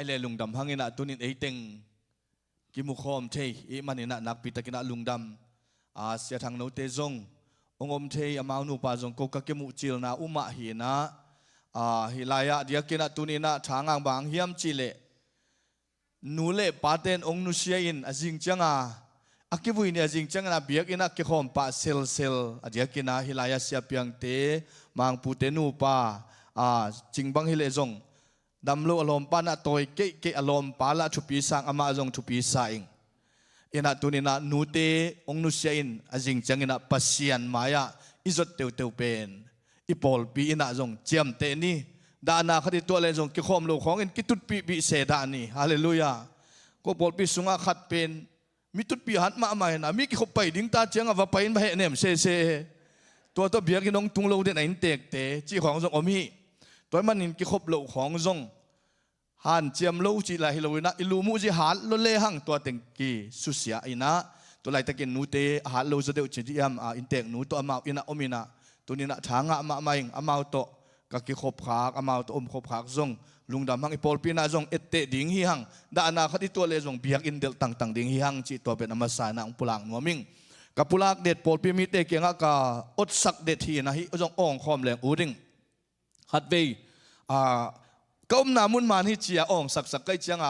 เลลุงดำหังอินะตุนินไอเต็งกิมุขอมเทอิมันอินะนักปิตะกินะลุงดำเสียทางโนเตจงองอมเทอมาอุปาจงโกกะกิมุจิลนาอุมาหีนะฮิลายะเดียกินะตุนินะทางบางเฮียมจิเลนูเลปาเตนองนุเชียอินอจิงจังอากิบุยเนี่ยจริงจังนะเบียกินะกิขอมปะเซลอเดียกินะฮิลายะเสียเปียงเตมังปูเตนูปาจิงบังฮิเลจงดำโลอารมณ์ปานะตัวเกอารมณ์ปาละทุปีสังอามาจงทุปีสังอินะตุนินะนูเตองนุเชียอินอจิงจังอินะปัสยันมายะอิจดเตวเป็นอีปอลปีอินะจงเจียมเตนี่ดานาคดีตัวเลยจงกิขอมโลของอินกิตุดปีเสดานี่ฮาเลลูยาก็ปอลปีสุงาขัดเป็นมิตุปีหัดมาใหม่นะมิกิขบไปดิ้งตาเจียงว่าไปอินไปเนมเซตัวเบียกินองตุงโลเดนไอินเตกเตจีของจงอมีตัวมันนินกิขบโลของจงหันเจียมโลจีลาฮิโลวินะอิลูมูจีหันโลเลหังตัวเต็งกีสุเสียอินะตัวไหลตะกินนูเตหันโลจะเดียวจีดีมอินเตกนูตัวอามาอินะอมินะตัวนี้นะทางอามาใหม่อามาโตกะกิขบขากอามาโตขบขากจงลุงดำหังอีปอลปีน่าจงเอตเตดิ้งฮิหังดานาคดีตัวเลจงเบียกอินเดลต่างดิ้งฮิหังจีตัวเป็นอมาสานะอุปลังนัวมิงกับปุลากเด็ดปอลปีมิเตเกียงกะอดสักเด็ดทีนะฮิจงอ่องคอมแรงอูดิงฮัดเวก็นามุนมานี่เจียอ่องสักใกล้เจียง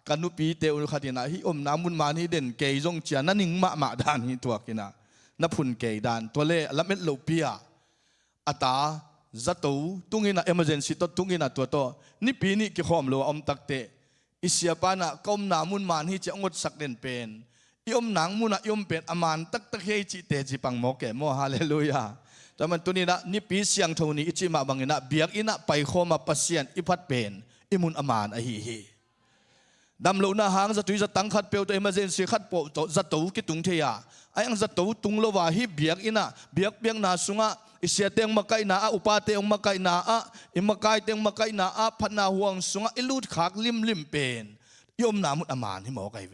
กันนุปีเตอุคดีนะฮินามุนมานี่เด่นเกยจงเจียนั่นนิงมาดานฮิตัวกินะนับพุนเกยดานตัวเล่ละเม็ดโลเปียอัตาจัตโตตุงินะเอเมอร์เจนซีตุงินะตัวโตนี่ปีนี้กิขอมโลอมตักเตอิเสียปานะก็นามุนมานี่จะงดสักเด่นเป็นยมหนังมุนะยมเป็นอมานตักเฮจิเตจิปังโมเกโมฮาเลลูยาแต่มันตัวนี้นะนี่ปีเสียงเท่านี้อิจิมาบังนะเบียกอินะไปโคมาปัสเซียนอิพัดเป็นอิมุนอมานอฮีดำโลนะหางจะตุยจะตั้งขัดเปียวตัวเอเมอร์เจนซีขัดโปจะตุกิตุงเทียไอ้ยังจะตุตุงโลวาฮิเบียกอินะเบียกเบียงนาสุงะอิเสียเตียงมาไกนาอุปาเตียงมาไกนาอิมาไกเตียงมาไกนาพันนาห่วงสุงะอิลูดขากลิมเป็นยมนามุนอมานฮิหมอไกเว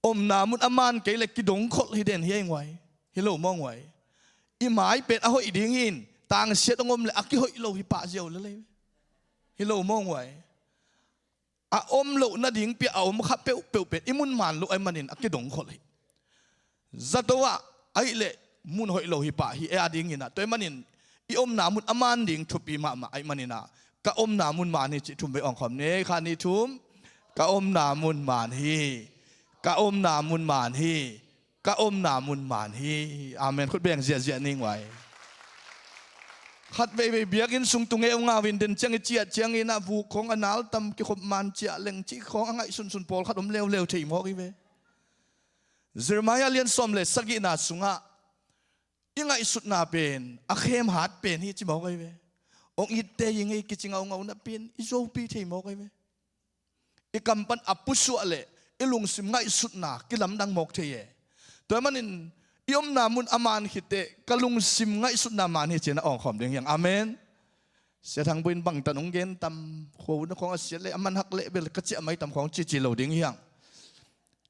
อมนามุนอมานเกล็กกิดงขดฮิเดนเฮียงไว้ฮิโลมองไว้อิหมายเป็นอโหอิดิ่งหินต่างเสียตงมเลยอักกิโหอิโลฮิปะเจียวเลยฮิโลมองไว้อมโลนาดิ่งเปียเอามาขับเปียวเป็นอิมุนมันโลไอมันนินอักกิดงขดเลยจัตวะไอเล่มุนหอยโลหิปะฮิเออดิ่งหินะตัวมันนินอิอมนามุนอมานดิ่งทุบปีมาไอมันนินะกะอมนามุนมานี่จิทุ่มไปอ่องคำนี้ขานี่ทุ่มกะอมนามุนมานฮีกะอมนามุนมานฮีกะอมนามุนมานฮีอาเมนคุดเบียงเสียนิ่งไว้ขัดไปเบียกินสุงตุงเอวงาวินเดินเจียงเจียเจียงอินะผูกของอนาลตำกิขบมันเจียเล็งจีของอังไงสุนปอลขัดอมเร็วที่หมอกอีเวเจรมายาเลียนสมเลสกินาสุงะยังไงสุดนาเป็นอาเข้มหาดเป็นที่จิหมอกอีเวองอิดเตยังไงกิจงเอาเงาหน้าเป็นอิโซปีที่หมอกอีเวอีกำปั้นอับปุสุอะไรอีลุงสิมไงสุดนากิลำดังหมอกเทียตัวมันนินยมนามุนอามานหิเตกลุงสิมไงสุดนามันหิเจนะอ่องขอมเดียงอย่างอาเมนเสียทางบินบังตันองเกนตำโคนของเสียเลยอามันหักเละเบลกระเจี๊ยไม่ตำของจิโลเดียงอย่าง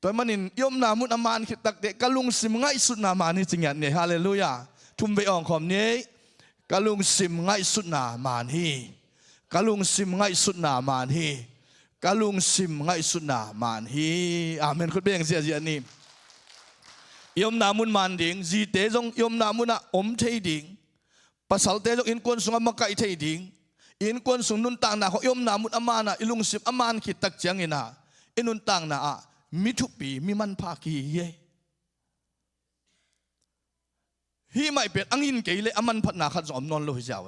ตัวมันนินยมนามุนอามานหิตักเตกลุงสิมไงสุดนามันหิจริงอย่างเนี่ยฮาเลลูยาทุ่มไปอ่องขอมนี้กลุงสิมไงสุดนามันหิกลุงสิมไงสุดนามันหิกลุงสิมไงสุดนามันหิอาเมนคุณเบียงเสียนี่ยมนามุนมันดิ่งจีเตจงยมนามุนอมเทดิ่งภาษาเตจงอินควนสุงมาไกเทดิ่งอินควนสุงนุนต่างนาของยมนามุนอามานะอิลุงสิมอามันขิดตักเจียงอินะอินุนต่างนามิทุปีมิมันภาคีเยฮีไม่เป็นอังอินเกยเลอามันพัดนาขัดจอมนอนโลหิจาเว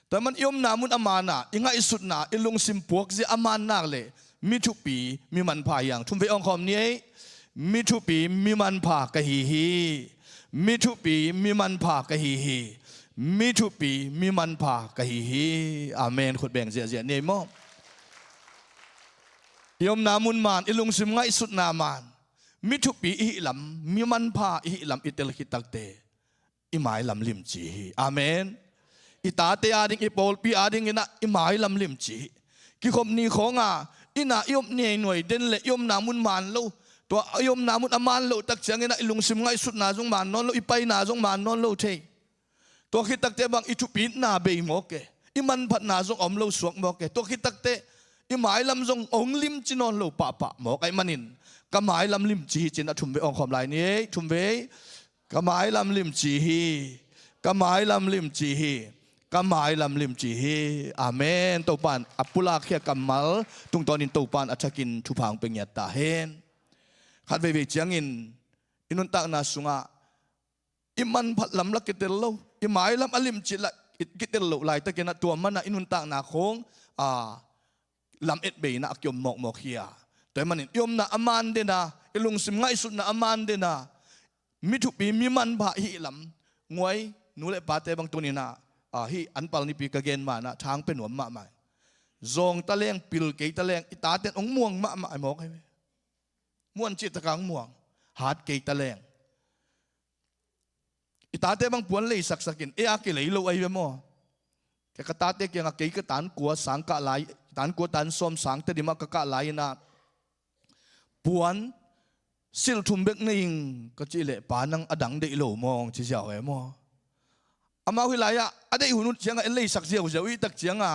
แต่มันยมนามุนอามานะอิงไงสุดนาอิลุงสิมพวกจีอามันนาเลมิทุปีมิมันพายังทุ่มไปองคอมนี้มิทุปีมิมันพากะฮีมิทุปีมิมันพากะฮีมิทุปีมิมันพากะฮีอาเมนขุดแบ่งเสียเนี่ยมั้งยมนามุนมานอิลุงสิมไงสุดนามานมิทุปีอิหลัมมิมันพาอิหลัมอิเตลคิตักเตอิหมายลำลิมจีอาเมนอิตาเตอาดิงอิปอลปีอาดิงอินะอิหมายลำลิมจีกิคมนีของอินะยมเนี่ยหน่วยเด่นเลยยมนามุนมานโลตัวยมนามุนอามานโลตักเจียงอินะอิลุงสิมไงสุดนาจงมานนอนโลอิไปนาจงมานนอนโลเทตัวคิดตักเตบังอิทุปีนาเบยหมอกเกอิมันพัดนาจงอมโลสวกหมอกเกตัวคิดตักเต i mai lam zong ong lim chinon lo pa pa mo kai manin ka mai lam lim chi chin a thum be ong khom lai ni thum be ka mai lam lim chi hi ka mai lam lim chi hi ka mai lam lim chi hi amen to pan apula khia kamal tung tonin to pan athakin thu phang peng ya ta hen khat ve chiang in inun tak na sunga iman phat lam lak kitel lo i mai lam alim chi la kitel lo lai ta kena tua man na inun tak na khong lam et be na akyom mok mok hia toy manin yom na aman de na ilung sim ngai sut na aman de na mi thu pi mi man ba hi lam ngoi nu le pa te bang tuni na hi an pal ni pi ka gen ma na thang pe nuam ma mai zong ta leng pil ke ta leng ita ten ong muang ma ma mok hai muan chi ta kang muang hat ke ta leng ita te bang puan le sak sakin e a ke le lo ai mo ke ka ta te ke nga ke ka tan kwa sang ka lai tan kwa tan som sang te di ma ka lai na puan sil thum bek ning ka chi le pa nang adang de lo mong chi xiao he mo ama hui lai ya ade hunut chiang a le sak xiao xiao i tak chiang a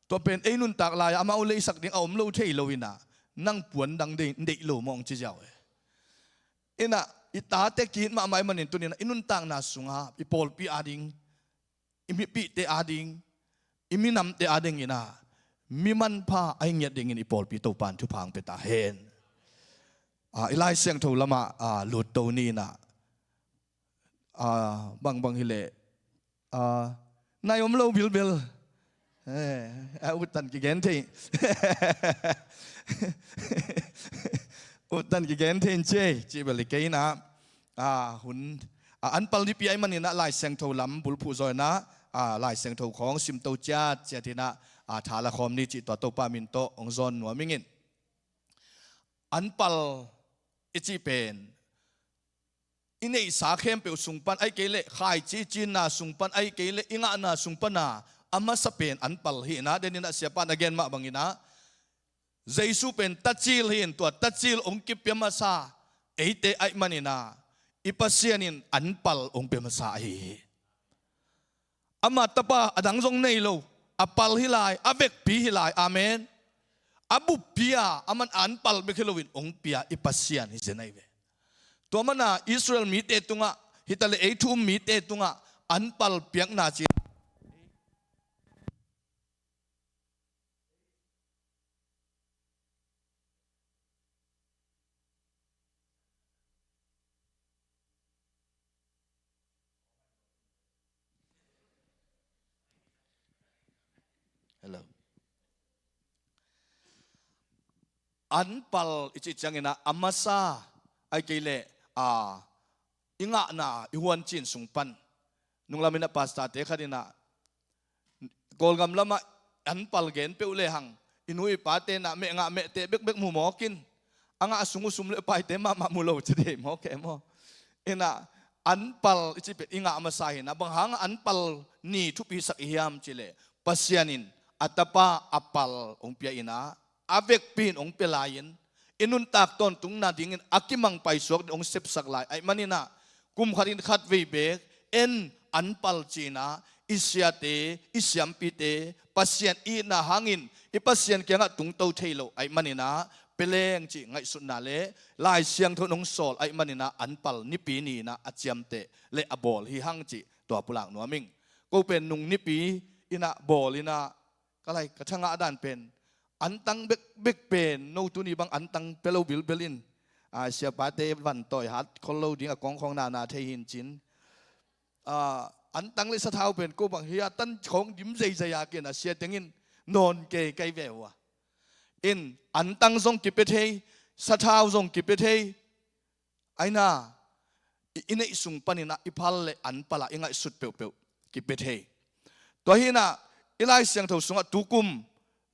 to pen e nun tak lai ama u le sak ding om lo thei lo ina nang puan dang de lo mong chi xiao he ina ita te kin ma mai manin tunin inun tang na sunga ipol pi ading imi pi te ading imi nam te ading ina mi man pha ai nge ding in ipol pi to pan thu phang pe ta hen ilai siang tho lama lut to ni na bang bang hile nai om lo bil bil utan ki gen the utan ki gen the che chi bel ke na hun an pal ni pi ai man na lai siang tho lam bul phu zoi na lai siang tho khong sim to cha che thina tha la khom ni chi to pa min to ong zon nuam mingin an pal ichi pen inei sa khem pe sungpan ai kele khai chi chin na sungpan ai kele inga na sungpana ama sa pen an pal hi na denina siapan again ma bangina jaisu pen tachil hin to tachil ong ki pema sa eite ai manina ipasianin an pal ong pema sa hi ama tapa adang jong nei lo apal hilai avek pi hilai amen abu pia aman an pal bekhilowin ong pia ipasian hi zenai ve to mana Israel mi te tunga hitale e thum mi te tunga an pal piak na chi hello an pal ichi changena amasa ai kele inga na ihuan chin sungpan nunglamina pasta te khadina kolgam lama an pal gen pe ule hang inui pa te na me nga me te bek bek mu mokin anga asungu sumle pai te ma mulo chede mo ke mo ina an pal ichi pe inga amasa hina bang hang an pal ni thu pi sak hiam chile pasianin atapa apal ong pia ina avek pin ong pelayin inun tak ton tung na dingin akimang paisok ong sep saklai ay manina kum kharin khat ve bek en anpal china isyate isyam-pite pasien i na hangin ipasien kya nga tung to thailo ay manina peleng chi ngai sunna le lai siang thonong sol ay manina anpal ni pi ni na achiamte le abol hi hang chi to pulang nuaming ko pen nung ni pi ina bol ina kalai kathanga adan pen antang bek pen no tu ni bang antang pelo bil belin sia pate van toy hat kholo ding a kong khong na the hin chin antang le sa thau pen ko bang hia tan khong dim zai zai ya ke na sia tengin non ke kai vewa in antang zong ki pe the sa thau zong ki pe the aina ine sung panina ipal le an pala inga sut pe pe ki pe the to hina ilai siang tho sunga tukum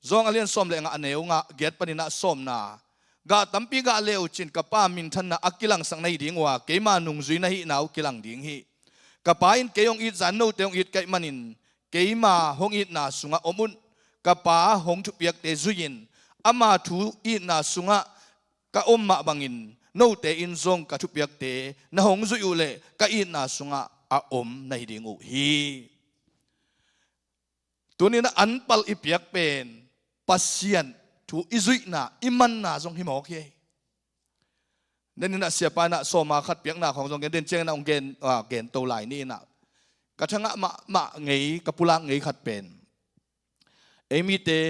zong alian som le nga aneu nga get panina som na ga tampi ga leo chin ka pa min than na akilang sang nei ding wa ke ma nung zui na hi nau kilang ding hi ka pa in ke yong it zan no te yong it kai manin ke ma hong it na sunga omun ka pa hong thu piak te zuin ama thu it na sunga ka om ma bangin no te in zong ka thu piak te na hong zui u le ka it na sunga a om nei ding u hi tunina anpal ipiak pen pasien thu izui na iman na zong hi mo ke nên là xia pa na so ma khat piak na khong zong gen den cheng na ong gen to lai ni na ka thanga ma ngei ka pula ngei khat pen emi te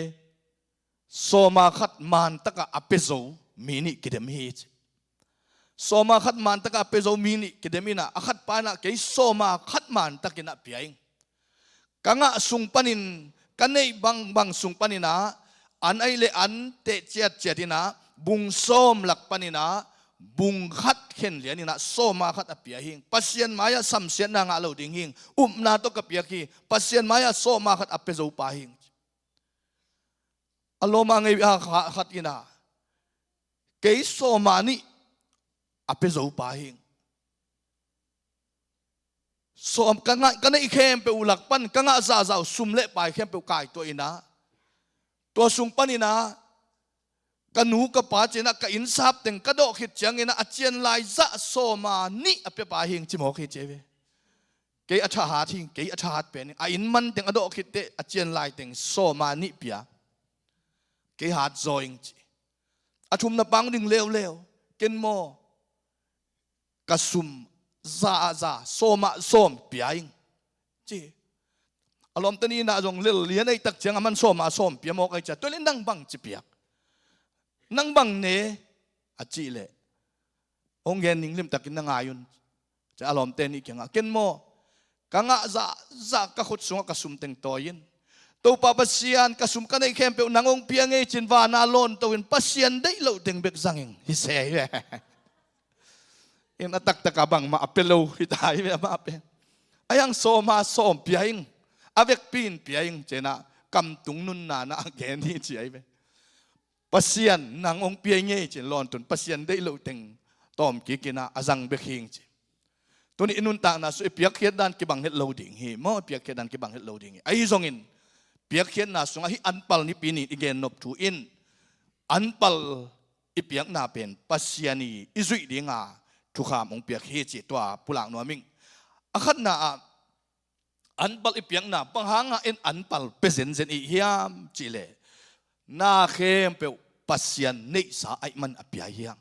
so ma khat man taka apezo mini kidem hi so ma khat man taka apezo mini kidemina akhat pa na ke so ma khat man takina piaing kanga sung panin kanei bang sung panina an ai le an te chiatina bung som lak panina bung khat khen lianina so ma khat apia hing pasien maya samsian na nga lo ding hing na to kapia ki pasien maya so ma khat apezo pa hing aloma ngai khat ina ke so ma ni apezo pa hing so kanga ikhem pe ulak pan kanga za sumle pa ikhem pe kai to ina to sung panina kanu ka pa chena ka insap teng ka do khit chang ina achian lai za so ma ni ape pa hing chimo khi cheve ke atha ha thing ke atha hat pen a in man teng ado khit te achian lai teng so ma ni pia ke hat zoing chi athum na pang ding lew ken mo kasum za soma som piaing chi alom tani na jong lel lian ai tak chang aman soma som pia mo kai cha to len nang bang chi piak nang bang ne achi le ong gen ning lim takin na ngayon cha alom ten i kenga ken mo kanga za ka khut sunga kasum teng toyin to pa pasian kasum ka nei khem pe nangong piang e chin wa na lon to in pasian dei lo teng bek zanging hi se in atak takabang ma apelo hitai ma apen ayang so ma som piaing avek pin piaing chena kam tung nun na again hi chi ai be pasian nang ong piang e chen lon tun pasian dei lo teng tom ki kina azang be khing chi tuni inun ta na so piak khiat dan ki bang het loading hi mo piak khiat dan ki bang het loading ai zong in piak khiat na sunga hi anpal ni pini igen nop thu in anpal ipiak na pen pasiani izui dinga thu kham ong piak hi chi twa pulang no ming akhat na anpal ipiak na panghanga in anpal pesen zen i hiam chi le na khem pe pasian nei sa ai man apia hiang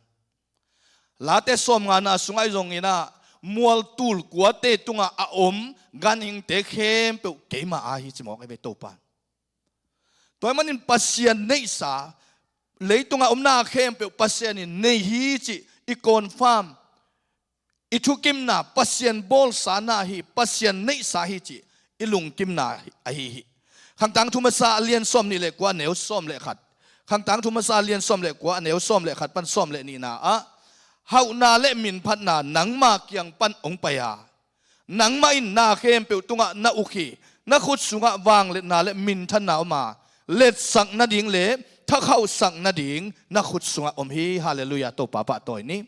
late som nga na sungai zong ina mual tul kuate tunga a ganing te khem pe keima a hi chimo ke be topan toy manin pasian nei sa leitunga na khem pe pasian in nei hi chi I confirm itukim na pasian bol sana hi pasian nei sa hi chi ilung kim na a hi khang tang thuma sa lian som ni le kwa neu som le khat khang tang thuma sa lian som le kwa neu som le khat pan som le ni na a hau na le min phat na nang ma kyang pan ong paya nang ma in na khem pe tunga na ukhi na khut sunga wang le na le min than na ma let sang na ding le tha khau sang na ding na khut sunga om hi hallelujah to papa toy ni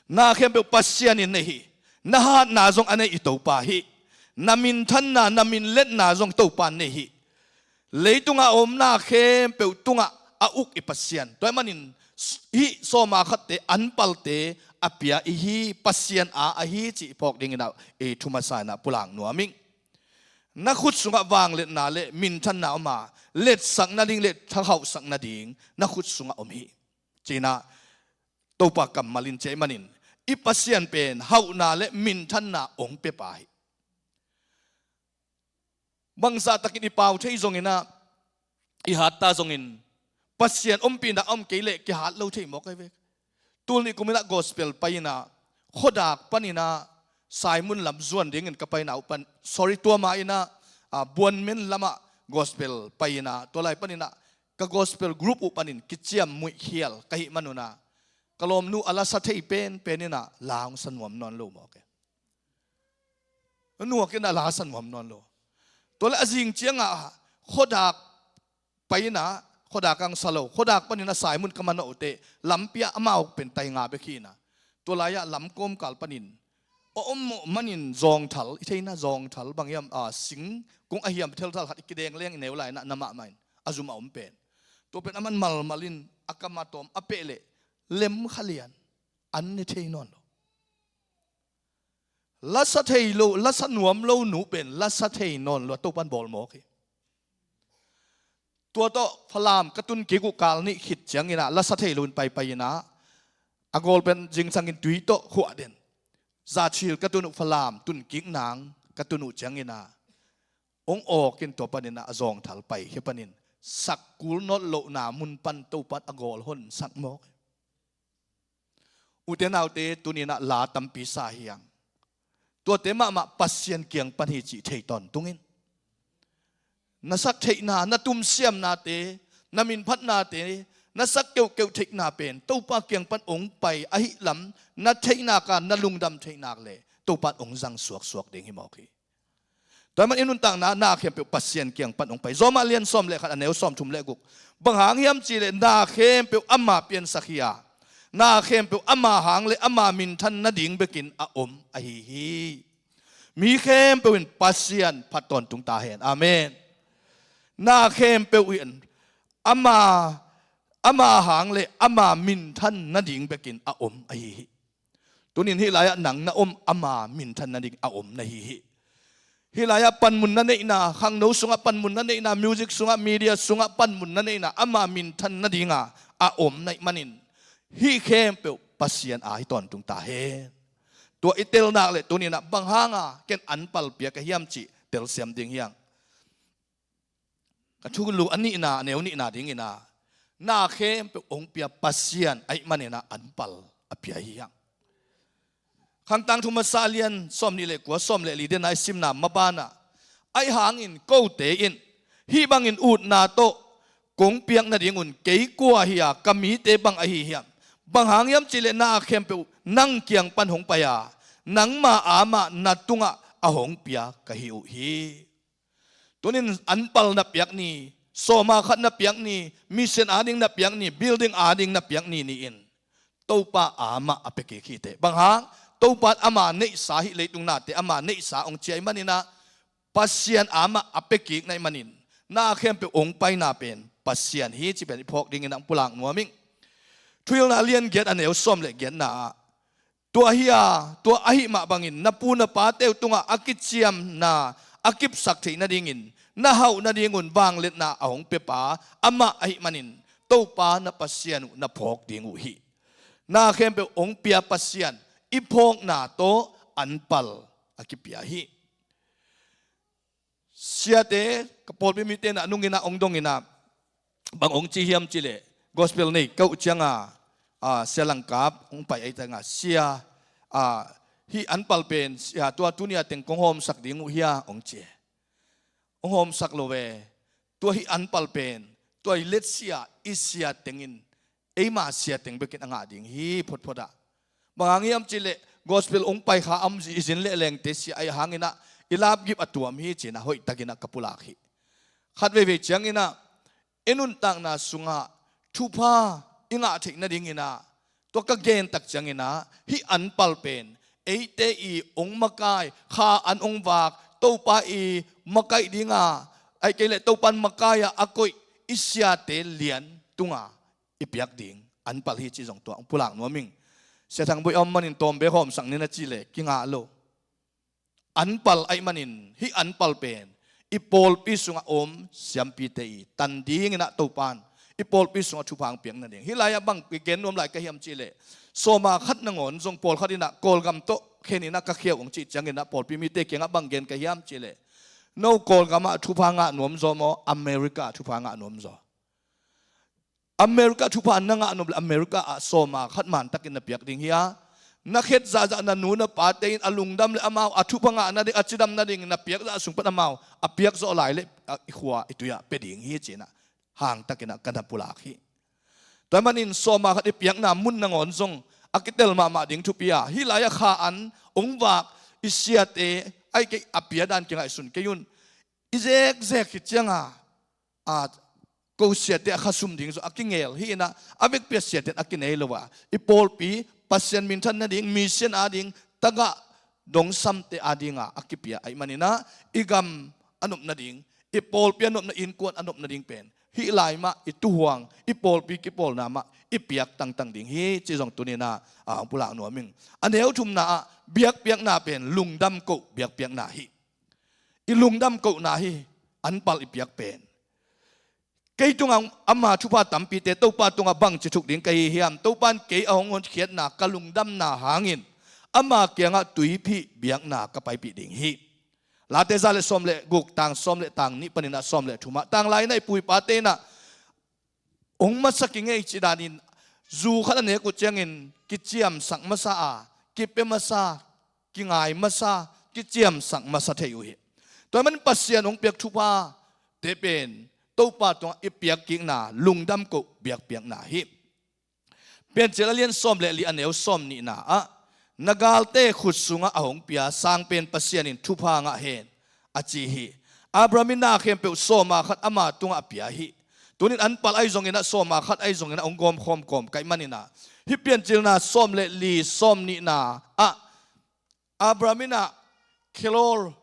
na khem pe pasian in nei na ha na jong ane I to pa hi na min than na min let na jong to pan nei hi leitunga om na khem pe tunga a uk I pasian toy manin hi so ma khat te anpal te apia hi pasian a hi chi pok ding na e thuma sa na pulang nuaming na khut sunga wang let na le min than na ma let sak na ding let tha hau sak na ding na khut sunga om hi china to pa kam malin che manin I pasian pen hau na le min than na ong pe pai bangsa takin I pau thei zong ina I hatta zong in pasian pin da keile ki hat lo thei mo kai ve tul ni kumina gospel paina khodak panina Simon lam zuan ding in kapai na upan sorry to ma ina buan men lama gospel paina to lai panina ka gospel group upanin kichiam mui hial kai manuna kalom nu ala sa thei penina laung sanwam non lo mo ke nu ke na la sanwam non lo to la jing chianga khodak paina khodak kang salo khodak panina Simon kamano te lampia amau pen tai nga be khina to la ya lam kom kal panin manin zong thal ithena zong thal bangyam sing kung ahiam thel thal hat kideng leng neu lai na nama main azuma pen to pen aman malin akamatom apele lem khalian an ne theinon la sa thei lo la sa nuam lo nu pen la sa thei non lo to pan bol mo ki ตัวโตพลามกระตุนกิกุกาลนี่ขิดจังอินะละสัตย์ลุนไปนะอากอลเป็นจิงสังกินตุยโตหัวเด่นซาชิลกระตุนพลามตุนกิกนางกระตุนจังอินะองโอกินตัวปนินะจงทัลไปเฮปนินสักกุลนดโลนามุนปันตัวปัดอากอลหนสักมอกอุเทนเอาเตตุนินะลาตัมปีสาเฮียงตัวเตมาปัสเซียนเกียงปันหิจิเทตอนตุงินนัสักเทนานัตุมเสียมนาเตนามินพัฒนาเตนัสักเกี่ยวเทนาเป็นตัวปาเกียงปันองไปอหิลำนัเทนาการนัลุงดำเทนาเลยตัวปันองจังสวกเด้งหิมอกีแต่มันอินุนต่างนาเข้มเปียวปัสเซียนเกียงปันองไปโซมาเลียนซ้อมเลยขัดอันเนวซ้อมทุ่มเล็กุกบางหางเฮียมจีเลยนาเข้มเปียวอามาเปลี่ยนสักยานาเข้มเปียวอามาหางเลยอามามินทันนาดิ่งไปกินอาอมอหิฮีมีเข้มเปียวเป็นปัสเซียนพัดตอนตุงตาเห็นอาเมนนาเข้มเปียวอินอามาหางเลยอามามินทันนาดิ่งไปกินอาอมอหิฮีตัวนี้ที่หลายหนังนาอมอามามินทันนาดิ่งอาอมนาหิฮีฮิลายาปันมุนนั่นเองนะขังโนสุงปันมุนนั่นเองนะมิวสิกสุงมีเดียสุงปันมุนนั่นเองนะอามามินทันนั่นเองอ่ะอาอมในมันินฮิเข้มเปียวปัสเซียนอาฮิตอนตุงตาเฮตัวอิเตลนักเลยตัวนี้นะบางห้างอ่ะเกณฑ์อันปัลเปียกเฮียมจิเตลเซียมดิ่งเฮียงกระชุกลูอันนี้นะเนวนี้นะดิ่งนะนาเข้มเปียวองเปียปัสเซียนไอมันเนี่ยนะอันปัลอเปียเฮียงขังตังทุมาซาเลียนซ้อมนี่เลยกัวซ้อมเลยลีเดนไอซิมนามาบานะไอหางอินโกเตอินฮีบังอินอูดนาโตกงเปียงนาดิ่งอุนเกยกัวเฮียกามีเตบังไอเฮียบางหางยำจิเลนาเข้มเปียวนั่งเกียงปันหงปยานังมาอามานาตุงะอาหงเปียกะฮิวฮีตัวนี้อันปัลนับเปียกนี่โซมาขัดนับเปียกนี่มิเซนอาดิงนับเปียกนี่บิลดิ้งอาดิงนับเปียกนี่นี่อินตัวปาอามาอเปกขีเตบางหางตัวปัดอามาเนสาหิเลยตุงนาเตอามาเนสาองเจียมันนี่นะปัสเซียนอามาอเปกิกในมันนินนาเข้มเปียวองไปนาเป็นปัสเซียนฮีจิเป็นพอกดิ่งนังปุลังมัวมิงทุยนาเลียนเกียรติอันเอวส้มเลยเกียรตินาตัวเฮียตัวอหิมาบังอินนับปูนับปาเตวตุงอากิจเซียมนาอากิบสักทีนาดิ่งินนาเฮานาดิ่งุนบางเล็ดนาอาหงเปปาอามาอหิมันนินตัวปานับปัสเซียนนับพอกดิ่งอุหินาเข้มเปียวองเปียปัสเซียนอีพงนาโตอันปัลอากิปิยาฮีเสียเตกปอลพิมิเตนะนุ่งอินะองดงอินะบางองจีเฮียมจิเลกอสเปลนี่เก้าจังเสียลังกับองไปไอ้ตังเสียฮีอันปัลเป็นเสียตัวตุนียเต็งกงโฮมสักดิ่งอุเฮียองเจองโฮมสักโลเวตัวฮีอันปัลเป็นตัวเลตเสียอิเสียเต็งินเอมาเสียเต็งเบกินอ่างดิ่งฮีพดพดะบางอย่างจิเลกอสเปลองไปข้าอัมจีอินเล่แรงเตสีไอหางอินะอิลาบกิบอัตัวมีจีนะหอยตะกินะกัปุลาคีขัดเวเวจังอินะเอ็นุนตังนาสุงะทุพาอิงะถินาดิ่งอินะตัวกะเกนตักจังอินะฮิอันปัลเป็นเอเตอีองมะกายข้าอันองวากตัวปาอีมะกายดิ่งะไอเกเลตัวปันมะกายอะกุยอิสยาเตเลียนตุงะอิปยักดิ่งอันปัลฮิจีจงตัวองปุลังนัวมิงเสียทางบุยอมมันินตอมเบหอมสังนินาจิเลกิงาโลอันปัลไอมันินฮิอันปัลเป็นอีโปลปิสุงอมเสียมปีเตอีตันดีงินะตัวปานอีโปลปิสุงชุพังเปียงนั่นเองฮิลายบังปีเกนนวมไหลกะเฮียมจิเลโซมาขัดนงอนทรงโปลขัดินะโกลกำโตเขนินะกะเขียวองจิจังงินะโปลปิมิเตเกียงบังเกนกะเฮียมจิเลโนโกลกำมาชุพังะนวมโซโมอเมริกาชุพังะนวมโซอเมริกาทุพานนังอันนบอเมริกาอาโซมาขัดมันตักินนับยักดิ่งเฮียนักเฮ็ดซาจานันนูนับปาเตนอลุงดำเลอมาวอทุพังะนัดอัจดำนัดดิ่งนับยักจะสุงปันอมาวอเปียกโซไหลเลอีขวาอีตุยะเป็ดดิ่งเฮียจีน่ะห่างตักินกันนับปุลาคีแต่มันอินโซมาขัดอีเปียกนามุนนังอนซงอากิเตลมาดิ่งทุปียฮิลายะขาอันองวากอิเซียเตไอเกอเปียดันเกงไอสุนเกยุนอิเซกคิดจังกูเสียเตะข้าซุ่มดิ่งsoอากิเงลฮีนะอาเวกเปียเสียเตะอากิเนลวะอีโปลปีปัสเซียนมินทันนั่นดิ่งมิเซียนอาดิ่งตะกะดงซัมเตอาดิ่งอากิเปียไอมันนี่นะอีกัมอันนบนั่นดิ่งอีโปลปีอันนบนั่นอินกวนอันนบนั่นดิ่งเป็นฮีไลมาอีตุหวงอีโปลปีกิโปลนามาอีเปียกตั้งดิ่งฮีจีจงตัวนี้นะปุระหนัวมิงอันเดียวทุมนาเบียกเปียกนาเป็นลุงดำกุเบียกเปียกนาฮีอีลุงดำกุนาฮีอันปัลอีเปียกเป็น cái tung ang ama chu pa tam pi te to pa tung bang chi thuk ding kai hiam to pan ke ahong on khiat na kalungdam na hangin ama kianga tui phi biak na ka pai pi ding hi la te za le som le guk tang som le tang ni panina som le thuma tang lai nai pui pa te na ong ma saking ei chi danin zu khat ne ku changin ki chiam sang ma sa a ki pe ma sa ki ngai ma sa ki chiam sang ma sa thei u hi to man pasian ong piak thu pa te pen to pa tong ipiak king na lungdam ko biak piak na hi pen chelalian som le li aneu som ni na a nagalte khut sunga ahong pia sang pen pasian in thu pa nga hen achi hi abramin na khem pe soma khat ama tunga pia hi tunin an pal ai zong ina soma khat ai zong ina ong gom khom kom kai manina hi pian chil na som le li som ni na a abramina kelor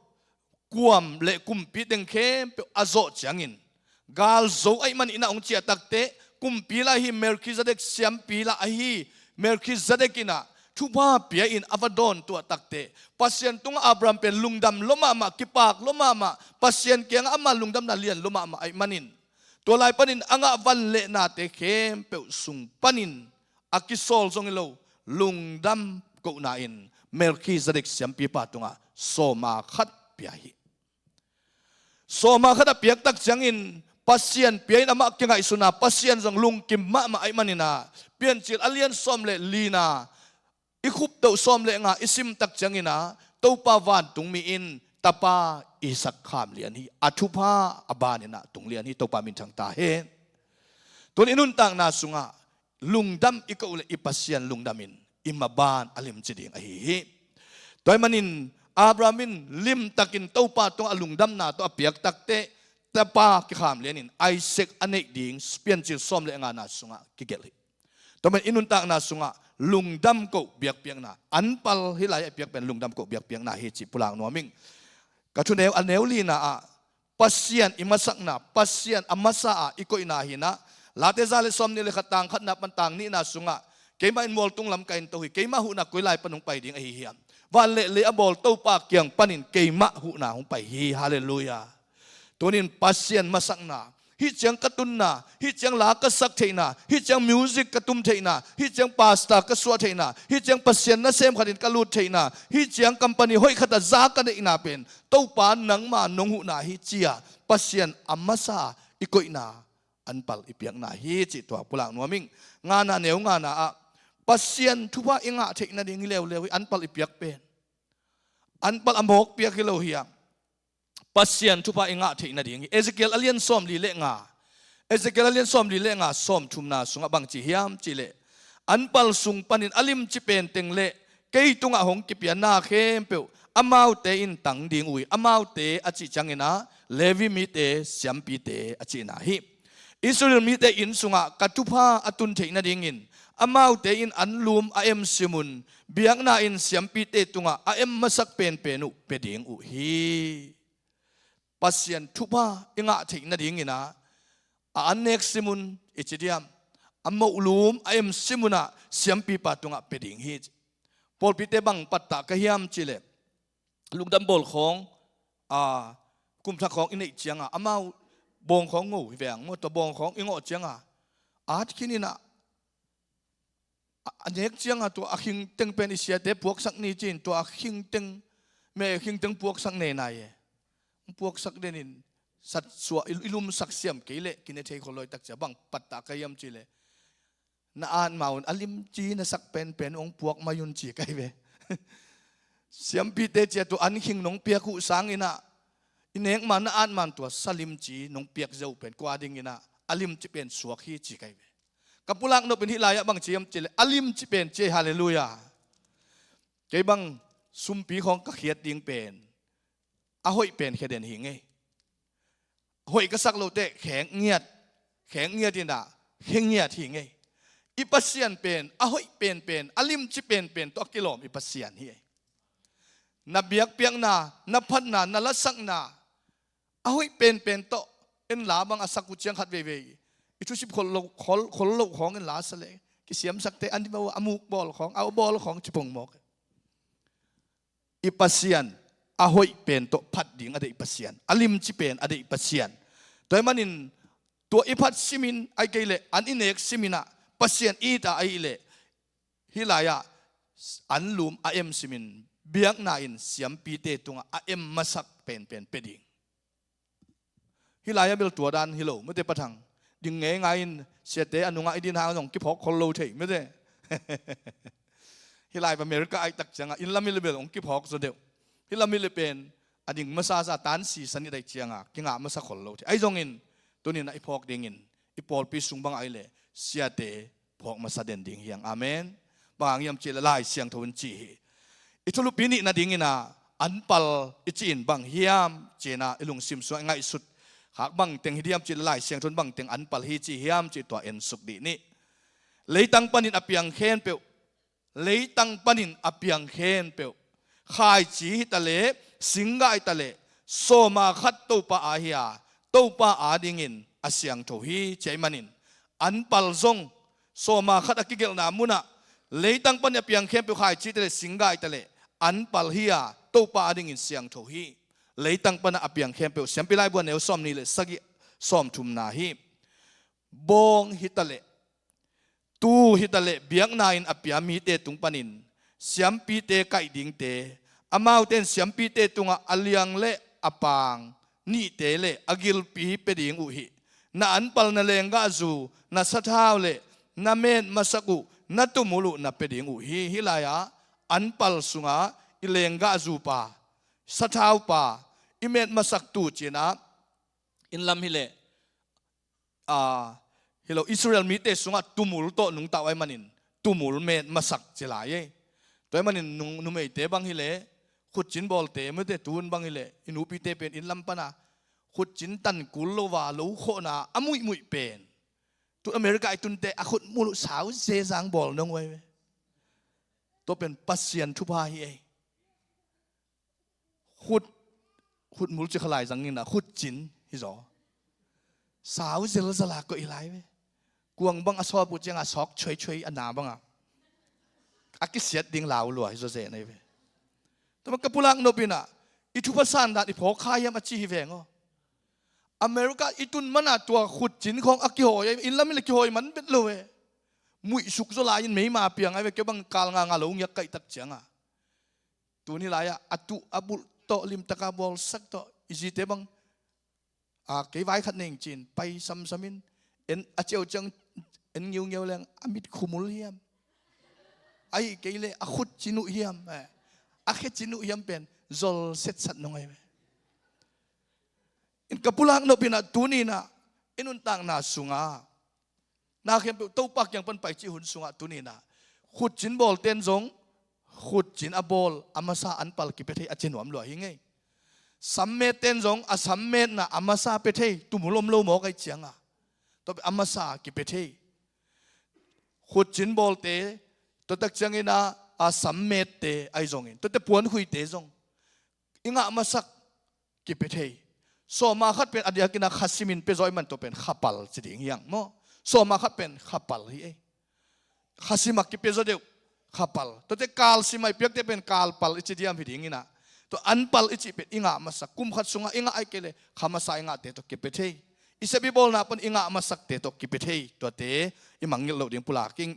kuam le kumpi teng khem pe azo changin gal zo ai man ina ong chia takte kumpila hi melchizedek siam pila hi melchizedek ina thupa pia in avadon tu takte pasien tung abram pen lungdam loma ma kipak loma ma pasien kyang ama lungdam na lian loma ma ai manin to lai panin anga van le na te khem pe sung panin akisol zong lo lungdam ko na in melchizedek siam pi pa tunga soma khat pia hi soma khat piak tak changin pasien pian ama kengai suna pasien jong lung kim ma ma ai manina pian chil alian som le lina i khup to som le nga isim tak changina to pa van tung mi in tapa isak kham lian hi athupa abanina tung lian hi to pa min thang ta he ton inun tang na sunga lungdam iko le ipasian lungdamin imaban alim chiding a hi toy manin abramin lim takin to pa tong alungdam na to apiak takte tapa ki kham lianin Isaac anek ding spian chil som le nga na sunga ki gel hi to man inun tang na sunga lungdam ko biak piang na anpal hilai piak pen lungdam ko biak piang na hi chi pulang no ming ka thu neu aneu li na a pasian imasak na pasian amasa a iko ina hi na late zale som ni le khatang khat na pantang ni na sunga keima in mol tung lam kain to hi keima hu na koilai panung pai ding a hi hiam van le abol to pa kyang panin keima hu na hung pai hi hallelujah tonin pasian masak na hi chang katun na hi chang la ka sak theina hi chang music ka tum theina hi chang pasta ka suwa theina hi chang pasian na sem khatin ka lut theina hi chang company hoi khata za ka de ina pen to pa nang ma nong hu na hi chia pasian amasa ikoina anpal ipiak na hi chi to pulang noming nga na neu nga na a pasian thupa inga theina ding lew anpal ipiak pen anpal amok piak lo hiam pasian thupa inga theina ding Ezekiel alian som li le nga Ezekiel alian som li le nga som thumna sunga bang chi hiam chi le anpal sung panin alim chi pen teng le kei tunga hong ki pian na khem pe amau te in tang ding ui amau te achi changena levi mi te siam pi te achi na hi Israel mi te in sunga katupa atun theina ding in amau te in anlum am simun biang na in siam pi te tunga am masak pen penu peding u hi pasian thupa inga theina ding ina anek simun ichidiam ammo ulum am simuna siampi patunga peding hi pol pite bang patta ka hiam chile lungdam bol khong kum tha khong inei chianga amau bong khong ngu veng mo to bong khong ingo chianga at kinina anek chianga to akhing teng pen isia te puak sak ni chin to akhing teng me khing teng puak sak ne na ye puak sak denin sat suwa ilum sak siam kele kine thei kholoi tak cha bang patta kayam chile na an maun alim chi na sak pen ong puak mayun chi kai ve siam pi te che to an hing nong pia ku sang ina ineng man na an man to salim chi nong piak zau pen kwa ding ina alim chi pen suak hi chi kai ve kapulak no pen hilaya bang chiam chile alim chi pen che hallelujah ke bang sumpi khong ka khiat ding pen ahoi pen kheden hinge hoi ka sak lo te kheng ngiat ina kheng ngiat hinge ipasian pen ahoi pen alim chi pen to kilom ipasian hi na biak piang na phat na lasak na ahoi pen to en la bang asak ku chiang khat ve itu sip khol lo khong en la sale ki siam sak te an di ba amuk bol khong au bol khong chipong mok ipasian ahoi pen to phat ding ade ipasian alim chi pen ade ipasian toy manin ตัวอิพัดซิมินไอเกเลอันอินเอกซิมินะปัสเซียนอีตาไอเลฮิลายะอันลุมอาเอ็มซิมินเบียกนาอินเสียมปีเตตุงอาเอ็มมาสักเป็นเป็ดิงฮิลายะเบลตัวดันฮิโลไม่ได้ประทังดึงเงยไงเสียเตอนุงไอดินหางนงกิพอกคนโลเทไม่ได้ฮิลายอเมริกาไอตักจังอินลามิลเบลองกิพอกสุดเดียวฮิลามิลเป็นอดิ่งมาซาซาตันสีสันนิได้เจียงกิงมาสักคนโลเทไอจงอินตัวนี้นะไอพอกดิ่งอินไอปอลปีสุงบังไอเลเสียเตพอกมาซาเดนดิ่งเฮียงอาเมนบางยามเจริญไล่เสียงทวนจีอิทุลุปีนี้นะดิ่งอินะอันปัลอิจินบางเฮียมเจนะอิลุงซิมสวยง่ายสุดหากบางเต็งฮิดียมเจริญไล่เสียงทวนบางเต็งอันปัลฮิจีเฮียมจีตัวเอ็นสุกดีนี่เลยตั้งปันินอเปียงเคนเปียวเลยตั้งปันินอเปียงเคนเปียวขายจีตะเลสิงไกตะเลโซมาขัดตัวปะอาเฮียตัวปะอาดิ่งอินอาเสียงทวีเจมันินอันปัลซงโซมาขัดกิเกลนามุนะเลยตั้งปัญญาเปียงเข้มเปียขายจีตะเลสิงไกตะเลอันปัลเฮียตัวปะอาดิ่งอินเสียงทวีเลยตั้งปัญญาเปียงเข้มเปียเสียงไปไล่บัวเนวซ้อมนี่เลยสักซ้อมทุมนาฮีบงฮิตะเลตูฮิตะเลเบียงนายนอเปียมีเตตุงปันินเสียมปีเตไก่ดิ่งเตอามาวเตนเสียมปีเตตุงอเลียงเลอปางนี่เตเลอกิลปีเปดิ่งอุหินาอันปัลนาเลงกาจูนาสะท้าวเลนาเมนมาสักุนาตุมุลุนาเปดิ่งอุหิฮิลายะอันปัลสุงาอิเลงกาจูปาสะท้าวปาอิเมนมาสักตูจีนะอินลำฮิเลฮิโลอิสราเอลมีเตสุงาตุมุลโตนุงตาไว้มันินตุมุลเมนมาสักเจลายตัวมันินนุเมเตบังฮิเลขุดจินบอลเตไม่เตตูนบังฮิเลอินูปีเตเป็นอินลำปนาขุดจินตันกุลโลวาโลโคนาอมุยมุยเป็นตัวอเมริกาตุนเตอขุดมุลสาวเซซังบอลนงไว้ตัวเป็นปัสเซียนทุพาฮีขุดมุลจะขลายสังนินนะขุดจินฮิจอสาวเซลสลาก็อีไลเว้กวงบังอสอบปุจจังอสอกช่วยอันนาบังอากิเสียดดิ่งลาวลัวฮิโซเซนเว้แต่มันกระปุลังโนบินะอิทุภาษาดันอิพอคายมาจีฮิเวงอเมริกาอิตุนมันตัวขุดจินของอากิโฮยอินลามิลกิโฮยมันเป็นเลยมุยสุกโซลายินไม่มาเปียงไอ้เว้เก็บังกาลงางาลงยักไก่ตักเจียงตัวนี้ไรอัตุอับุโตลิมตะกาบอลสักโตอิจิเตบังเกี่ยวไว้ขัดหนึ่งจีนไปซ้ำมินเอ็นอาเจียวจังเอ็นเงี้ยวแรงอามิดขุมุลเฮียมไอ้เกี่ยวเลยอาขุดจินุเฮียมอาเขจินุเฮียมเป็นจอลเซตสัตนงไงอินกับปุลังนบินาตัวนี้นะอินุนต่างนาสุงานาเข้มตัวปักยังเป็นไปจีหุ่นสุงาตัวนี้นะขุดจินบอลเต้นจงขุดจินอบอลอามาซาอันปัลกิเปเทอาเจนวมหลวยยังไงสัมเมตเต้นจงอาสัมเมตนะอามาซาเปเทตุมุลมโลหมอกไอเจียงตัวอามาซากิเปเทขุดจินบอลเตตัวตักจังอินะอาสัมเมตเตไอจงอินตัวเตปวนหุยเตจงอิงอามาสักกิเปเทโซมาขัดเป็นอดียกินาขัดซิมินเปจอยมันตัวเป็นขับปัลจิงยังมั้งโซมาขัดเป็นขับปัลฮีขัดซิมักกิเปจอยเดียวขับปัลตัวเตกาลซิมัยเปียกเตเป็นกาลปัลอิจิเดียมหิดิงินะตัวอันปัลอิจิเป็นอิงามาสักกุมขัดสุงาอิงาไอเกเลขามาสายงาเตตัวกิเปเทอิเซบิบอลนาเป็นอิงามาสักเตตัวกิเปเทตัวเตอิมังเงลโลดิงปุลากิง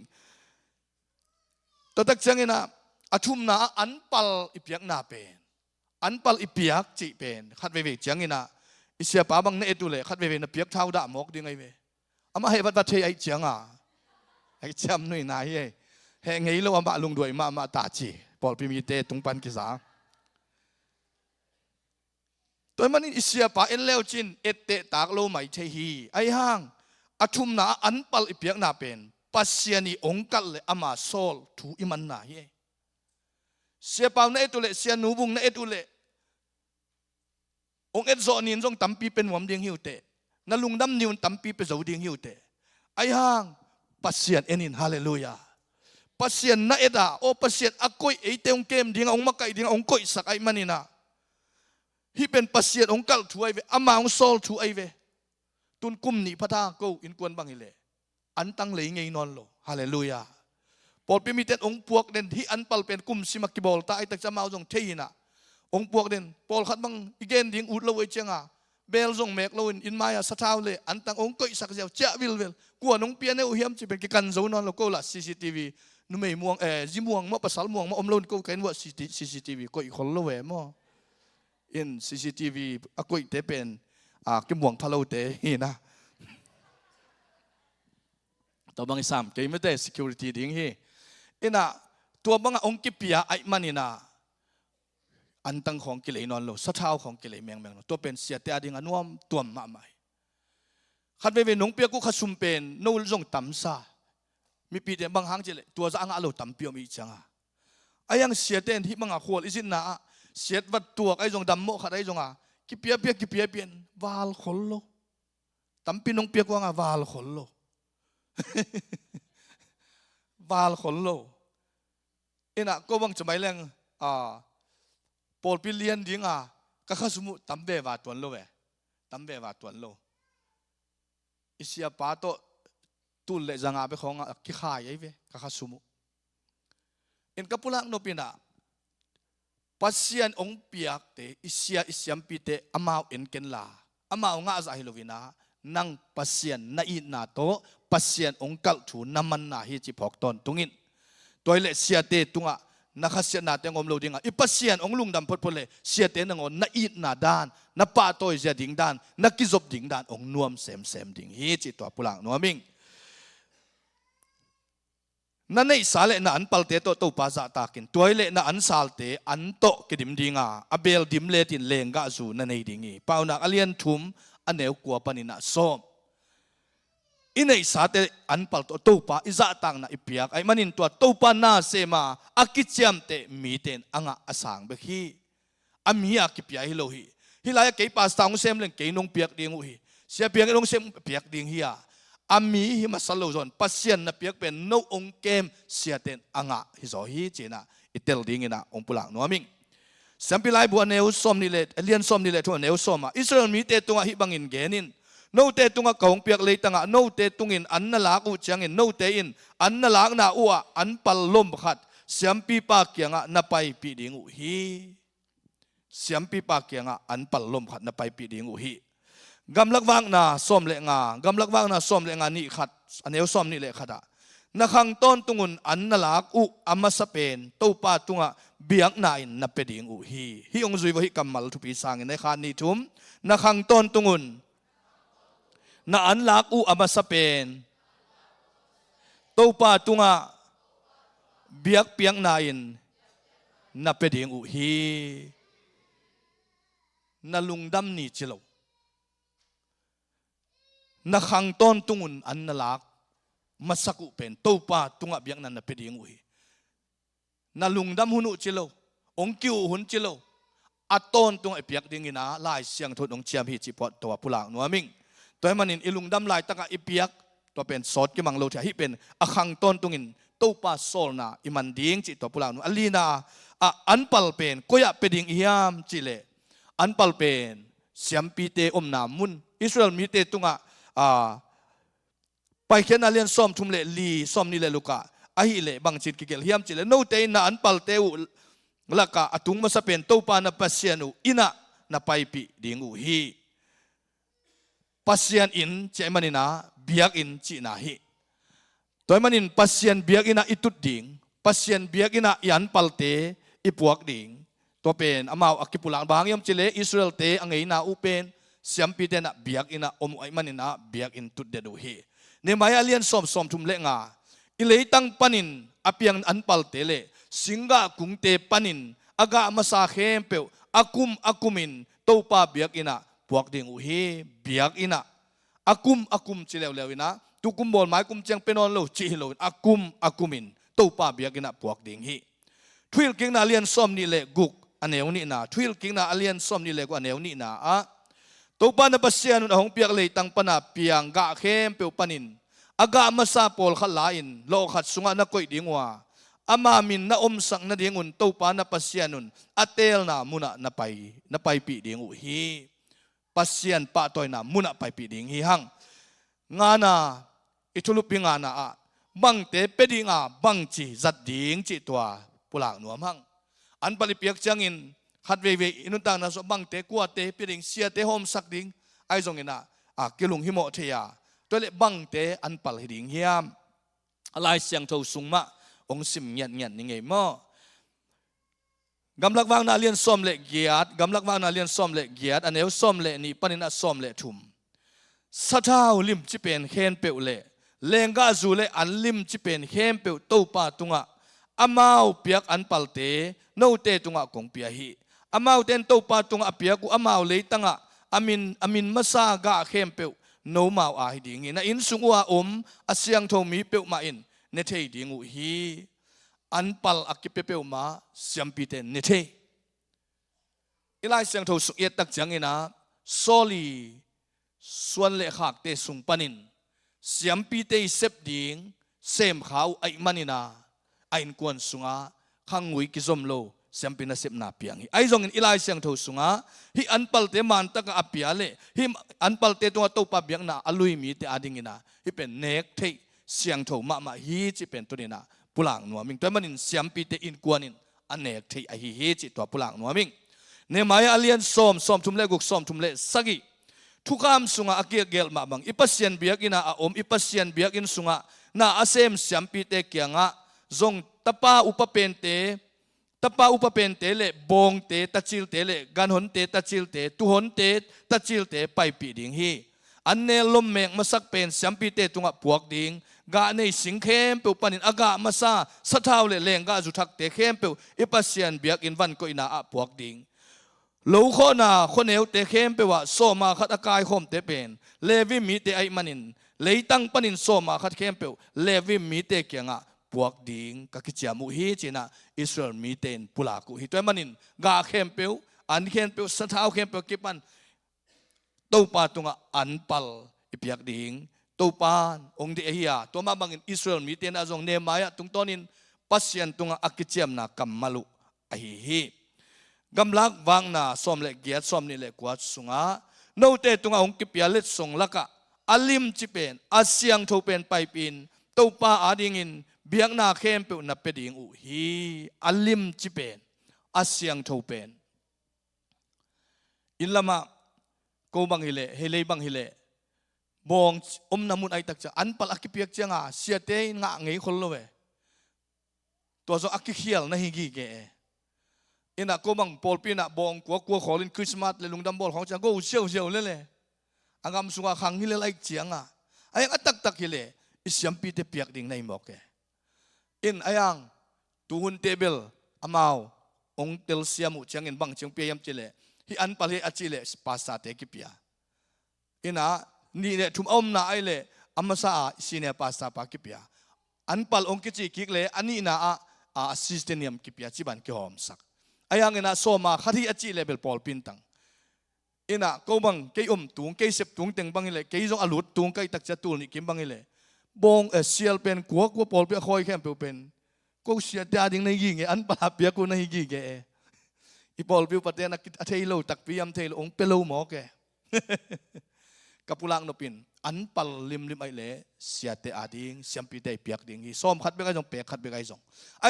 ตัวตักจังอินะอาชุมนาอันปัลอิเปียกนาเป็นอันปัลอิเปียกจีเป็นขัดเวเวจังอินะอิเสียป้าบังเนตุเลยขัดเวเวนับเปียกเท้าด่ามอกดิ้งไอเวอามาเฮบัดบัดเทไอจังไอจำหน่วยนายเฮงไงเราอามาลุงด้วยมาตาจีปอลพิมีเตตุงปันกิสาตัวมันอิเสียป้าเอ็นเลวจินเอเตตากโลไม่เทฮีไอห้างอาชุมนาอันปัลอิเปียกนาเป็นปัสเซียนีองกัลเลอามาโซลถูอิมันนาเฮเสียป้าเนตุเลเสียนูบุงเนตุเลองเอ็ดโซนินจงตั้มปีเป็นหวมเดียงหิวเตนั่นลุงดำนิวตั้มปีเป็นเจ้าเดียงหิวเตไอห่างปัสเซียนเอ็นินฮาเลลูยาปัสเซียนน่าเอ็ดโอปัสเซียนอักก้อยไอเตองเกมดิ้งองมาไก่ดิ้งองก้อยสักไอมันนี่นะที่เป็นปัสเซียนองกัลถูไอเวอามาองโซลถูไอเวตุนกุมนี่พัทากูอินกวนบังฮิเลอันตั้งเลยไงนอนโลฮาเลลูยาปอดเป็นมีเต็นองพวกเด่นที่อันปัลเป็นกุมซิมักกิบอลตาไอตักจะมาเอาจงเทียนะองพวกเด่นปอลขัดบังอีเกนดิ้งอุดละเวเจียง เบลซงเมกโลอินมายาสะท้าวเลยอันตั้งองก็อิสักเสียวเจ้าวิลกลัวน้องเปียเนอุเฮียมจะเป็นกันโซนอนเราก็ละ CCTV นุ่มไม่ม่วงจิม่วงมะปัสสาวะม่วงมะอมโลนก็กันว่า CCTV ก็อีกคนละเวมั้งอิน CCTV ก็อีกแต่เป็นกิมม่วงทะลุเตะนะตัวบางสามเกี่ยไม่ได้ security ดิ้งเฮอินะตัวบางองค์กิเปียไอมันนี่นะอันตั้งของกิเลนอนโลสะท้าวของกิเลเมียงตัวเป็นเสียแต่ดิ้งอันวมตัวมาใหม่ขัดไปเป็นน้องเปียกูขัดซุ่มเป็นนู่นจงตั้มซามีปีเดียบางครั้งจะเลยตัวจะอ่างอาโลตั้มเปียวมีจังไอ้ยังเสียเต้นที่บางขวดอิสินนะเสียวัดตัวไอ้จงดำโมขัดไอ้จงกิเปียเปียนวาลขลโลตั้มปีน้องเปียกูวาลขลโลวาลขลโลอินะก็บางจะไม่แรงปอลพิเลียนดิ้งก็ข้าสมุตั้มเบวาตัวโลตั้มเบวาตัวโลอิเสียป้าโตตุลเลจังอาไปของกิขายไอ้เว้ก็ข้าสมุอินกับปุลังโนปินะปัสเซียนองเปียกเตอิเสียมปีเตอามาอินเกนลาอามาองอาซาฮิโลวินานั่งปัสเซียนนาอินาโตปัสเซียนองกัลถูน้ำมันนาฮิจิพอกตอนตุงินตัวเลเสียเตตุงนักเสียนาเตงอมโลดิงอีปัสเซียนองลุงดำพดพลเลเสียเตนงอนนาอินาดานนับป้าโตยเสียดิ่งดานนักกิจบดิ่งดานองนวมเสมดิ่งฮิจิตัวปุลังนัวมิงนั่นในสาเลน่ะอันปัลเตโตตัวภาษาตากินตัวเลน่ะอันสาลเตอันโตกิดิมดิ่งอเบลดิมเลตินเลงกะสูนั่นในดิ่งเป้านักอเลียนทุมอันเนวกัวปนินะส้มอินในสาเตอันปัลตัวปาอิจาตังนะอิเปียกไอมันอินตัวปานาเซมาอากิจยมเตมีเตนอ่างอาสังเบคีอามีอากิเปียฮิโลฮีฮิลายเกยปัสตางเซมเลงเกยนงเปียกดิ่งอุฮีเสียเปียกนงเซมเปียกดิ่งฮีอามีฮิมาสโลจอนปัสเซียนนับเปียกเป็นโนองเกมเสียเตนอ่างฮิโซฮีเจนะอิเตลดิ่งนะองปุลังนัวมิงสัมพิไลบัวเนวส้มนี่เลยเลียนส้มนี่เลยทั่วเนวส้มอิสราเอลมีเตตุงฮิบังอินเกนินโนเตตุงกองเปียกเลยตังโนเตตุงอินอันนั่นลากอุจังอินโนเตอินอันนั่นลากนาอัวอันปัลลมขัดเสียมปีปากเกียงนับไปปีดิ่งอุฮีเสียมปีปากเกียงอันปัลลมขัดนับไปปีดิ่งอุฮีกำลักวางนาส้มเลงากำลักวางนาส้มเลงานี่ขัดอันเอวส้มนี่เลขัดนักขังต้นตุงุนอันนั่นลากอุอามาสเปนตู้ปาตุงเบียกนายนับไปดิ่งอุฮีองจุยวฮิกำมัลทุปีสังในขันนี้ทุมนักขังต้นตุงุนนาอันลากอุอามาสเปนตู้ปาตุงเบียกเปียงนายนับไปดิ่งอุฮีนาลุงดำนี่จิโลนักขังต้นตุงุนอันนลักมาสักุเป็นตู้ปาตุงเบียงนันนับไปดิ่งอุฮีนาลุงดำหุนุจิโลองคิวหุนจิโลอัตต้นตุงไอเปียกดิ่งนะลายเสียงทุนองเชียมฮิจิปอตัวปุลังนัวมิงตัวมันอินอิลุงดำลายตั้งอิเปียกตัวเป็นสดกิมังโลเทียฮิเป็นอขังต้นตุงอินตู้ปาโซลนาอิมันดิ่งจิตัวปุลังนัวอลีนาอันปัลเป็นก็อยากไปดิ่งยามจิเลอันปัลเป็นเสียมปีเตอมนามุนอิสราเอลมีเตตุงไปเขียนอาเลียนส้มทุ่มเล่ลีส้มนี่เล่ลูกะอาฮิเล่บางจิตกิเกลเฮียมจิเลโนเตน่ะอันปัลเตอุละกะอตุงมาสเป็นตู้ปานะปัสเซียนุอินะนะไปปีดิ่งอุฮีปัสเซียนอินเจมันนะเบียกอินจีนาฮีตัวมันอินปัสเซียนเบียกอินะอิตุดดิ่งปัสเซียนเบียกอินะยันปัลเตอิปวกดิ่งตัวเป็นอามาอักกิปุลังบางยามจิเลอิสราเอลเตอังเอินาอุเป็นเสียมปีเตนะเบียกอินะอมไอมันนะเบียกอินตุดเดดูฮีเนี่ยมายาเลียนส้มทุ่มเล่งอิเลตังปันินอเปียงอันปัลเตเลสิงกากุงเตปันินอากามาซาเข้มเปวอากุมินตู้ปาเบียกอินะพวกดิ่งอุฮีเบียกอินะอากุมจิเลวอินะตุกุมบอลไม้กุมเจียงเป็นนอนโลจิโลอากุมินตู้ปาเบียกอินะพวกดิ่งฮีทวิลกิงนาเลียนส้มนี่เลกุกอันเนวนี่นะทวิลกิงนาเลียนส้มนี่เลกอันเนวนี่นะตู้ปานะปัสเซียนุนหงเปียกเลยตังปนาเปียงกะเข้มเปวปันินอากามาซาปอลขลาอินโลขัดสุงานะกอยดิ่งว่าอามามินนะอมสังนะดิ่งอุนตู้ปานะปัสเซียนุนอเตลนะมุนะนะไปปีดิ่งอุฮีปัสเซียนปะตอยนะมุนะไปปีดิ่งฮีหังงานาอิทุลุปิงานะบังเตเปดิ่งบังจีจัดดิ่งจีตัวปุลังนัวมังอันปริเปียกจังอินขัดเวอินุตังนะสบังเตกัวเตเปดิ่งเสียเตหอมสักดิ่ง ไอ้ตรงนี้นะกิลุงหิโมเทียตัวเล็บังเตอันปัลหิดิงเฮียมอะไรเสียงโทสุงมะองสิมเงียนนี่ไงมั่วกำลังวางนาเลียนส้มเละเกียดกำลังวางนาเลียนส้มเละเกียดอันเอวส้มเละนี่ปนินะส้มเละทุ่มสัทธาลิมจิเป็นเข็นเปวเละเลงกาจูเละอันลิมจิเป็นเข็นเปวโตปาตุงะอามาวเปียกอันปัลเตโนเตตุงะกงเปียฮีอามาวเตนโตปาตุงะเปียกุอามาวเลยตังะอามินมาซากะเข็นเปวโนมาวอาฮิดิงินะอินสุงวาอาเสียงโทมีเปวมาอินเนเทดิงุฮีอันปัลอักกิเปเปวมาเสียมปีเตนเนเทอีไลเสียงโทสุเอตักจังอินะโซลีส่วนเละหักเตสุงปนินเสียมปีเตเซบดิงเซมขาวไอมันินาไอ้กวนสุงาขังงุยกิซอมโลเสียมปีน่าเซบนาเปียงไอ้จงอินอีไลเสียงโทสุงาฮิอันปัลเตมันตักอเปียเลฮิอันปัลเตตัวโตปะเบียงนาอลุยมีเตอดิงินาฮิเป็นเนกเทเสียงโทมาฮีจิเป็นตัวนี้นะปุลังนัวมิงตัวมันอินเสียมปีเตอินกวนอินอันเนกเทไอฮีจิตัวปุลังนัวมิงเนมายอาเลียนส้มทุมเล่กุกส้มทุมเล่สักิทุกคำสุงาอาเกียเกลมาบังอิปัสเซียนเบียกินาอมอิปัสเซียนเบียกินสุงานาอาเซมเสียมปีเตเกียงะจงตะปาอุปเป็นเตเลบงเตตะจิลเตเลกันหนเตตะจิลเตตุหนเตตะจิลเตไปปีดิงฮีอันเนลมเมงมาสักเป็นเสียมปีเตตุงะปวกดิงกะในสิงเข้มเปิวปนินอากามาซาสะเท้าเลงกะจุทักเตเข้มเปิวอิปัสเซียนเบียกินวันก็อินาอะปวกดิงลูกคนน่ะคนเอวเตะเข้มไปว่าโซมาขัดอากายคมเตะเป็นเลวิมีเตะไอมันินเลยตั้งปนินโซมาขัดเข้มเปวเลวิมีเตะเกียงอ่ะพวกดิ่งกักจิอามุฮีจีน่ะอิสราเอลมีเตนปุลากุฮิตัวมันินกาเข้มเปวอันเข้มเปวสะเท้าเข้มเปวกิปันตัวปาตุงอันปัลอิปยักดิ่งตัวปานองค์เดียฮียตัวมาบังอินอิสราเอลมีเตนอาจงเนมายะตุงต้นินปัสยันตุงอักจิามนะกัมมาลุอหิฮีกำลังวางนาส้มเล็กเกียรส้มนี่เล็กกว่าสุงาโนเตตุงองกิปยาเล็ดส่งละกะอาลิมจิเป็นอาเซียงทูเป็นไปปินตัวป้าอาดิงินเบียงนาเข้มเปนับเป็ดิงอุฮีอาลิมจิเป็นอาเซียงทูเป็นอินละมากูบังฮิเลเฮเลบังฮิเลบองนามุนไอตักจะอันปัลอักกิเปียกจังอ่ะเสียเตยงะเงยคนละเวตัวจอักกิเขียลนะฮิกิเกอินะก็บังปอลปีน่ะบองกัวขอลินคริสต์มาสเลยลุงดำบอลของจังก็เชี่ยวเลยอังกำสุงาขังฮิเลไลเจียงอ่ะไอ้อัตักฮิเลอิสยามปีเตเปียกดิ่งในหมอกอินไอ้ยังตูหุนเตเบลอามาวองเตลเซียมุจังอินบังจังเปียมจิเลฮิอันปัลเฮอจิเลสปาสาเตกิเปียอินะนี่เนี่ยทุ่มอมน่ะไอเลอามาซาซีเนปาสาปากิเปียอันปัลองกิจิกิกเลอันนี้น่ะอาซิสเตเนียมกิเปียจิบันกิหอมสักไอ้ยังเงินโซมาขัดที่อจิเลเบลปอลปินตังอินะก็บังเกยตุงเกยเสพตุงเต็งบังฮิเลเกยจงอลุดตุงเกยตักจะตูนี่กิมบังฮิเลบงเซียลเป็นกัวปอลเปียคอยแค่เปเป็นกูเสียดาดิ่งในยิงอันปลาเปียกูในยิงแกอีปอลเปียปะเตนักเทโลตักเปียมเทโลองเปโลหมอแกกับปุลังนปินอันปัลลิมไอเล่เสียเตอาดิ่งเสียมปีเตเปียกดิ่งฮีส้มขัดเบกไอจงเปียกขัดเบกไอ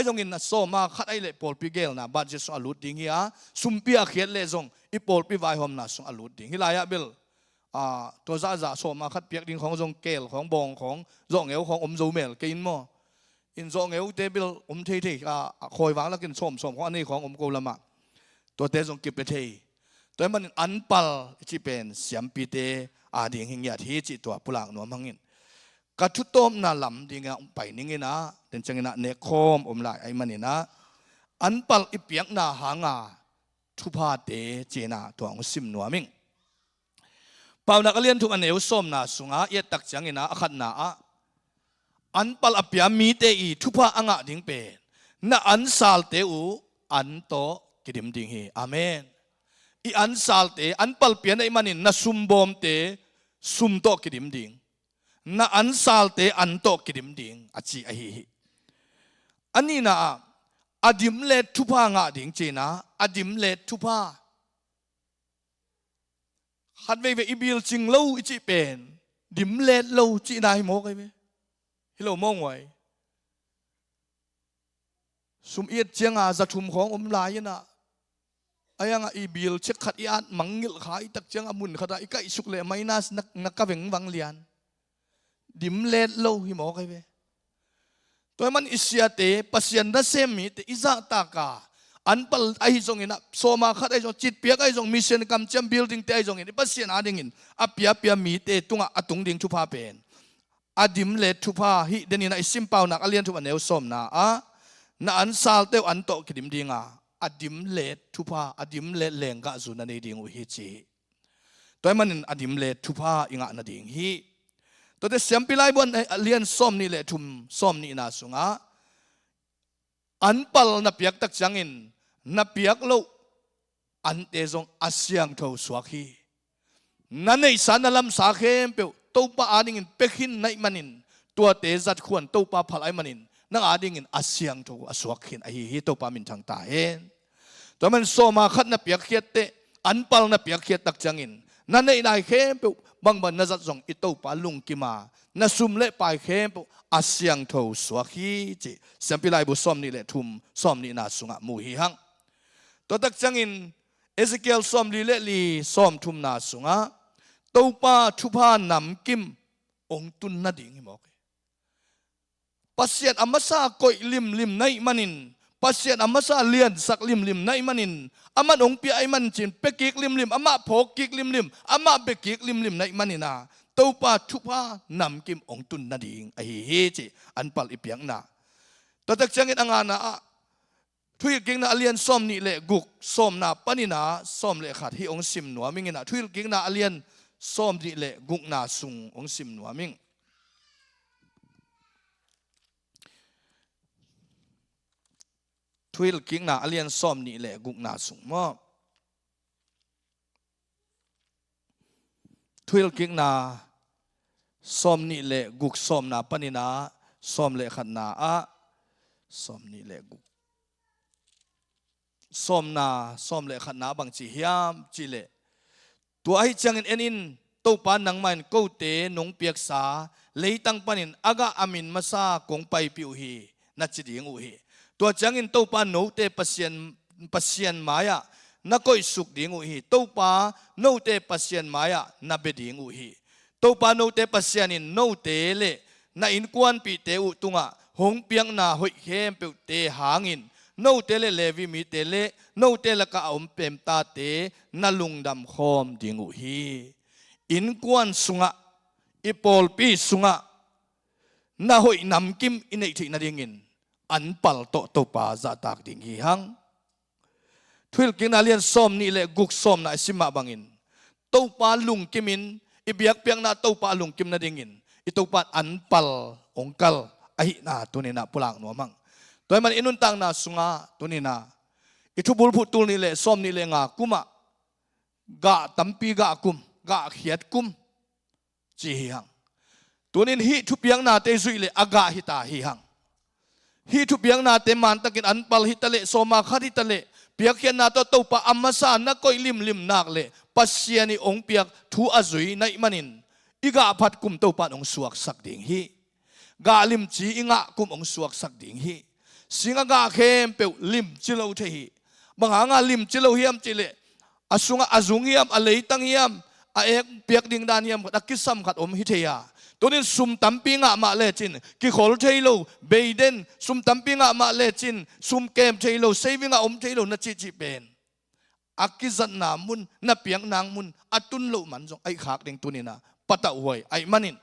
จงอินนะส้มมาขัดไอเล่ปอลปีเกลนะบาดเจ็บส่งอลุดดิ่งฮีซุมเปียเขียนเล่จงอีปอลปีไวหอมนะส่งอลุดดิ่งฮีลายะเบลตัวจ่าส้มมาขัดเปียกดิ่งของจงเกลของบองของจงเอวของโซเมลกินมั้งอินจงเอวเตเบลเทคอยวางแล้วกินส้มของอันนี้ของโกลมาตัวเตจงกิบไปเทตัวมันอันปัลที่เป็นเสียมปีเตอาดิ่งหิงยาที่จิตตัวปุลังนัวมังอินกัดทุต้มน่าลำดิ่งไปนิ่งนะเดินจังนะเนคอมลายไอมันนี่นะอันปัลอีเปียกน่าหางาทุพาเตเจน่าตัวองซิมนัวมิงปาวนักเรียนทุกอันเอวส้มน่าสุงาเอตักจังนะขัดน่าอันปัลอเปียมีเตอีทุพาอ่างดิ่งเป็นน่าอันสาลเตอูอันโตกิดิมดิ่งฮีอาเมนอีอันสาลเตอันปัลเปียนไอมันนี่น่าซุมบอมเตซุมโตกิดิมดิ่งน่าอันสาลเตอันโตกิดิมดิ่งอาจีไอฮีอันนี้น่ะอดิมเลทุพางะดิ่งเจนะอดิมเลทุพาขัดเวอีบิลจิงเล่าจีเป็นดิมเลเล่าจีนายโมกไอเวฮิโลมองไว้สุมเอียดเจียงอาจะทุ่มของลายนะ ayang ibil check khat iat mangil khai tak chang amun khata ikai sukle minus nakaveng wanglian dim let lo hi mo kai be toy man isiate pasien na semi te iza taka anpal ai jong ina soma khat ai jong chit piak ai jong mission kam cham building te ai jong in pasien ading in apia pia mi te tunga atung ding thu pa pen adim let thu pa hi denina isim pau nak alian thu aneu som na a na an sal te an to kidim dinga adim let thu pa adim let lenga zuna nei ding hi chi toy man adim let thu pa inga na ding hi to te sempilai bon alian som ni le thum som ni na sunga anpal na piak tak changin na piak lo an te jong asyang tho swakhi nanei sanalam sa khem pe topa ading in pekhin nai manin tua te zat khuan topa phalai manin nang ading in asyang tho aswakhin a hi topa min thang ta hen to man soma khat na piak khiat te anpal na piak khiat tak changin nanei nai khem pe bang ban na zat jong i topa lung kima na sum le pai khem pe asyang tho swakhi chi sampilai bu som ni le thum som ni na sunga mu hi hang to tak changin Ezekiel som li le li som thum na sunga topa thupa nam kim ong tun na ding hi mok pasiat amasa koi lim lim nai manin pasiat amasa lian sak lim lim nai manin aman ong pi ai man chin pekik lim lim ama phok kik lim lim ama bekik lim lim nai manina topa thupa nam kim ong tun na ding a hi chi anpal ipiang na to tak changin angana a thuil king na alian som ni le guk som na panina som le khat hi ong sim nuwa mingina thuil king na alian som ni le guk na sung ong sim nuwa ming thuil king na alian som ni le guk na sung mo thuil king na som ni le guk som na panina som le khat na a som ni le guk som na som le khat na bang chi hiam chi le tua ai changin enin to pa nang man ko te nong piak sa leitang panin aga amin masa kong pai piu hi na chi ding u hi tua changin to pa no te pasien maya na koi suk ding u hi to pa no te pasien maya na be ding u hi to pa no te pasianin no te le na in kwan pi te u tunga hong piang na hoi hem pe te hangin no te le levi mi te le no te la ka om pem ta te na lungdam khom ding u hi in kwan sunga ipol pi sunga na hoi nam kim inei thi na ding in an pal to pa za tak ding hi hang thil king na lian som ni le guk som na sima bangin to pa lung kimin ibiak piang na to pa lung kim na ding in ito pa an pal ongkal ahi na tunina pulang no mang toy man inun tang na sunga tunina ithubul phutul ni le som ni le nga kuma ga tampi ga kum ga khiat kum chi hang tunin hi thupiang na te zui le aga hi ta hi hang hi thupiang na te man takin anpal hi tale soma khari tale piak hian na to pa amasa na koi lim lim nak le pasiani ong piak thu azui nai manin iga phat kum to pa ong suak sak ding hi ga lim chi inga kum ong suak sak ding hi singa ga khem pe lim chilo the hi banganga lim chilo hiam chile asunga azung hiam alei tang hiam a ek piak ding dan hiam da kisam khat om hi theya tonin sum tampi nga ma le chin ki khol thailo beiden sum tampi nga ma le chin sum kem thailo saving a om thailo na chi chi pen akizat na mun na piang nang mun atun lo man jong ai khak ding tunina pata hoi ai manin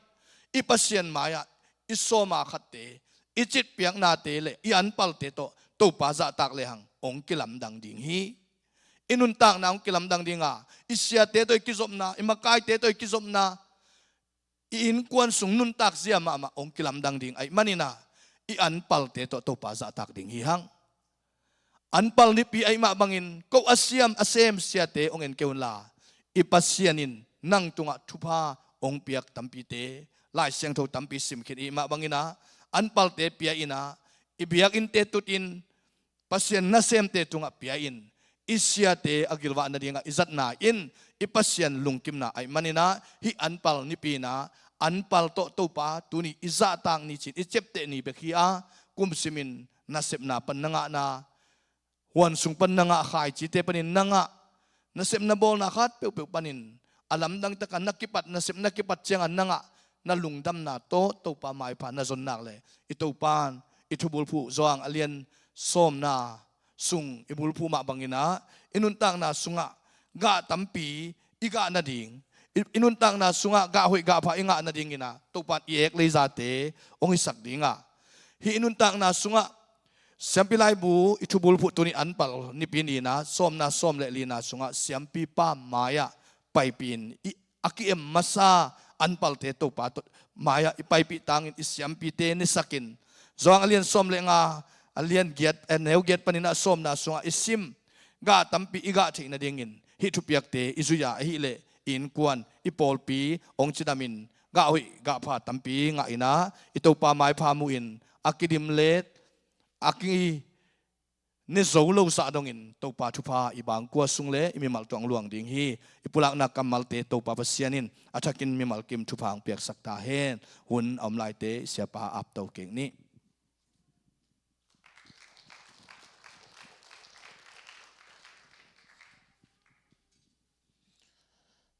ipasian maya isoma khatte ichit piang na te le i anpal te to pa za tak le hang ong kilam dang ding hi inun tak na ong kilam dang dinga isya te to kizom na imakai te to kizom na in kwan sung nun tak zia ma ong kilam dang ding ai manina i anpal te to pa za tak ding hi hang anpal ni pi ai ma bangin ko asiam asem sia te ong en keun la ipasianin nang tunga thupa ong piak tampi te lai siang tho tampi sim khin i ma bangina anpal te pia ina ibiak in te tutin pasien na sem te tunga pia in isya te agilwa na dinga izat na in ipasian lungkim na ai manina hi anpal ni pi na anpal to pa tuni iza tang ni chin ichep te ni bekhia kum simin na sep na pananga na วันสุงปันนางะขายจีเตปันินนางะนาเสมนาบอลนาคัดเปียวปันินอาลัมดังตะกันนักกิปัดนาเสมนักกิปัดเจียงอันนางะนาลุงดำนาโตตัวปาไม้ผ่านนาจนนักเลยอิตัวปานอิทุบุลผู้จวงอเลียนส้มนาสุงอิบุลผู้มาบังอินะอินุนตังนาสุงะกะตัมปีอีกะนาดิงอินุนตังนาสุงะกะหวยกะพาอิงะนาดิงอินะตัวปานเอกเลยซาเตองอิสักดิงะฮิอินุนตังนาสุงะเสียมปีไลบูอิทุบุลผู้ตัวนี้อันปัลนิปินีนะส้มนาส้มเลลีนาสุงะเสียมปีป้ามายะไปปีนอากิเอ็มมาซาอันปัลเตตัวปาตมายะไปปีตังอิเสียมปีเตนิสักินจวงอเลียนส้มเลงาอเลียนเกียรติเนวเกียรติปนินะส้มนาสุงะอิซิมกะตัมปีอีกะทินาดิงินฮิทุเปียกเตอิซุยาฮิเลอินกวนอิปอลปีองจิดามินกะหุยกะพาตัมปีงะอินะอิตัวปาไม้พามุอินอากิดิมเลตอากินิโซโลซาดงอินตัวปาทุพาอิบังกัวสุงเลอิมิมัลตวงหลวงดิงฮีอิปุลักนักกัมมัลเตตัวปาพัสยานินอาทักินมิมัลกิมทุพางเปียกสักตาเฮนหุนอมไลเตเสียปาอับตัวเก่งนี้